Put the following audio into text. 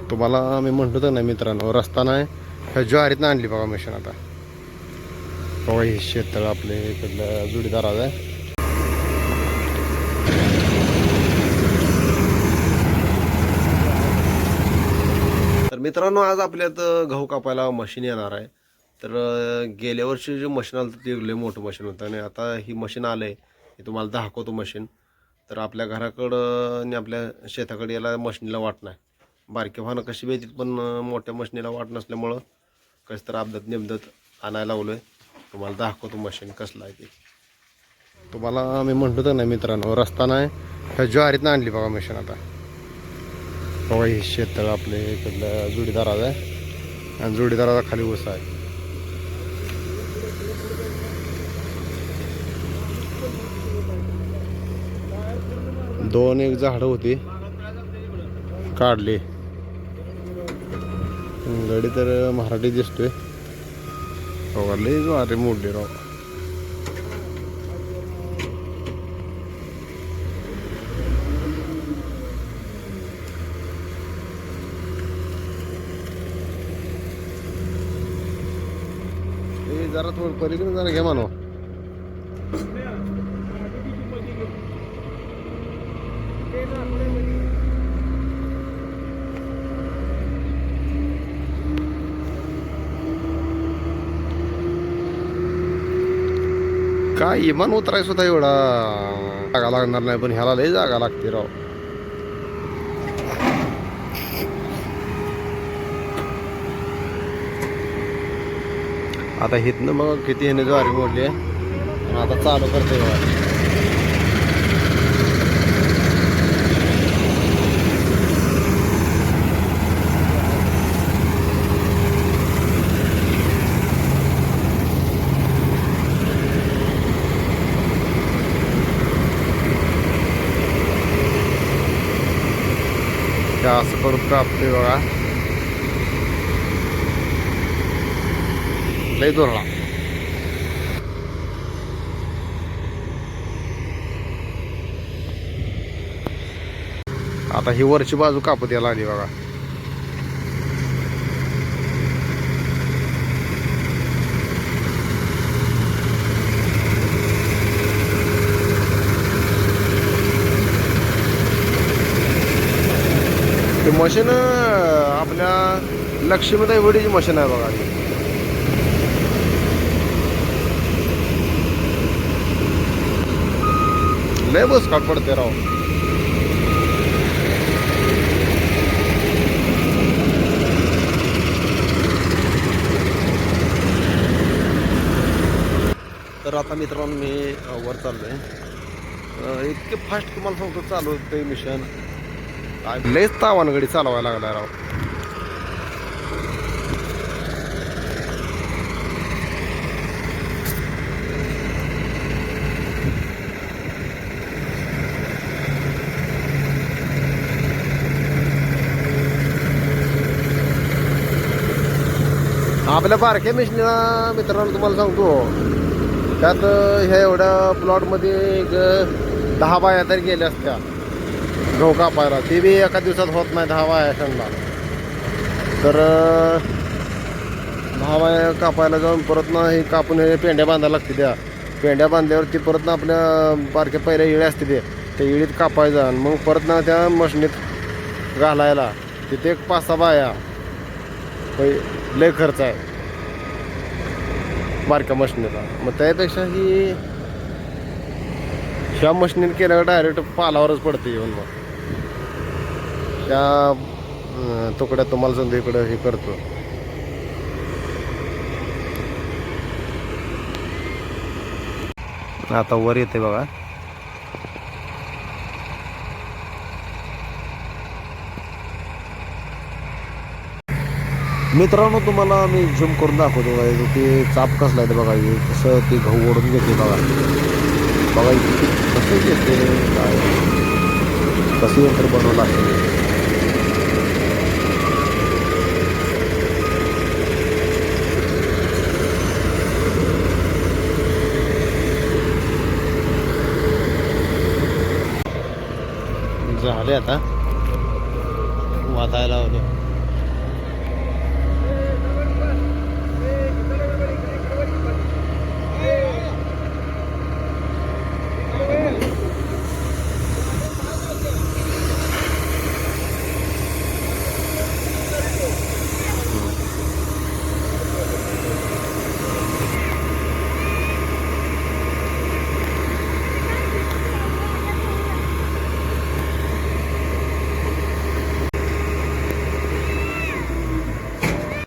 तुम्हाला मी म्हणतो तर नाही मित्रांनो, रस्ता नाही ह्या ज्वारीतनं आणली बघा मशीन. आता बघा हे शेततळ आपले इकडलं जोडीदाराचं आहे. तर मित्रांनो, आज आपल्यात गहू कापायला मशीन येणार आहे. तर गेल्या वर्षी जे मशीन आलं ते लय मोठं मशीन होतं आणि आता ही मशीन आलं आहे, हे तुम्हाला दाखवतो मशीन. तर आपल्या घराकडं आणि आपल्या शेताकडे याला मशीनीला वाट नाही. बारके वाहनं कशी बी येतील, पण मोठ्या मशीनीला वाट नसल्यामुळं कसं तर अपघात नेमदत आणायला लावलं आहे. तुम्हाला दाखवतो मशीन कसलं आहे ते. तुम्हाला मी म्हणतो तर नाही मित्रांनो, रस्ता नाही ह्या ज्वारीतनं आणली बघा मशीन. आता बघा हे शेततळ आपले इकडलं जोडीदाराचं आहे आणि जोडीदाराचा खाली ऊस आहे. दोन एक झाडं होती काढली. गडी तर मराठी दिसतोय. बघा लय ज्वारी मोडली राव. जरा थोडं पलीकडे जरा घे मानो. काय इमान उतराय सुद्धा एवढा जागा लागणार नाही, पण ह्याला लय जागा लागते राव. आता हिथनं मग किती ह्याने ज्वारी मोडली आहे. आता चालू करते बघा. असं करून कापते बघा. लय जोरला. आता ही वरची बाजू कापत यायला आली बघा. ते मशीन आपल्या लक्ष्मीताई वडीची मशीन आहे बघा. लय बस काट पडते राव. तर आता मित्रांनो मी वर चाललोय. इतके फास्ट तुम्हाला सांगतो चालू होते मिशन. लयच तावानगडी चालवायला लागला राव. आपल्या बारक्या मिशनीला मित्रांनो तुम्हाला सांगतो, त्यात ह्या एवढ्या प्लॉटमध्ये एक 10 बाया तरी गेल्या असत्या गहू कापायला. ते बी एका दिवसात होत नाही 10 बाया त्यांना. तर 10 बाया कापायला जाऊन परत ना हे कापून पेंड्या बांधायला लागते. त्या पेंड्या बांधल्यावरती परत ना आपल्या बारक्या पहिल्या इळे असते त्या इळीत कापायचं आणि मग परत ना त्या मशनीत घालायला. तिथे एक 5-6 बाया. लय खर्च आहे बारक्या मशनीला. मग त्यापेक्षा ही ह्या मशनीत केल्यावर डायरेक्ट पालावरच पडते येऊन. मग त्या तुकड्यात तुम्हाला समजा इकडं हे करतो. आता वर येते बघा. मित्रांनो तुम्हाला मी झूम करून दाखवतो बघा. ते चाप कसला आहे बघा. कसं ते गहू ओढून घेते बघा. बघा कसं घेते काय कसं यंत्र बनवलं आहे. झाले आता वाचायला लावले.